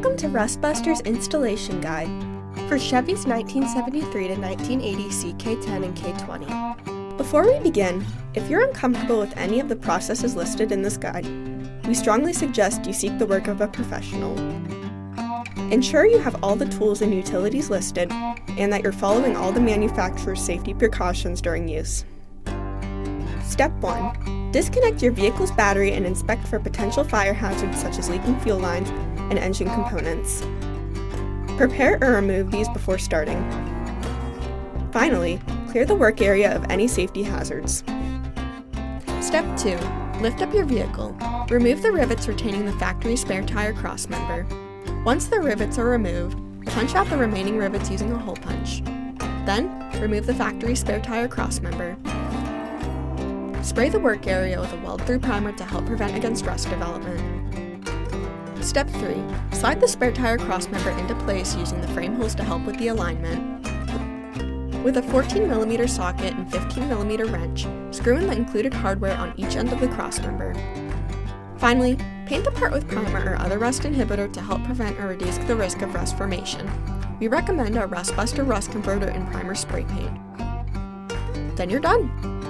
Welcome to Rustbuster's installation guide for Chevy's 1973 to 1980 C10 and K20. Before we begin, if you're uncomfortable with any of the processes listed in this guide, we strongly suggest you seek the work of a professional. Ensure you have all the tools and utilities listed and that you're following all the manufacturer's safety precautions during use. Step 1. Disconnect your vehicle's battery and inspect for potential fire hazards such as leaking fuel lines and engine components. Prepare or remove these before starting. Finally, clear the work area of any safety hazards. Step 2. Lift up your vehicle. Remove the rivets retaining the factory spare tire crossmember. Once the rivets are removed, punch out the remaining rivets using a hole punch. Then, remove the factory spare tire crossmember. Spray the work area with a weld-through primer to help prevent against rust development. Step 3. Slide the spare tire crossmember into place using the frame holes to help with the alignment. With a 14mm socket and 15mm wrench, screw in the included hardware on each end of the crossmember. Finally, paint the part with primer or other rust inhibitor to help prevent or reduce the risk of rust formation. We recommend our Rustbuster Rust Converter and Primer spray paint. Then you're done!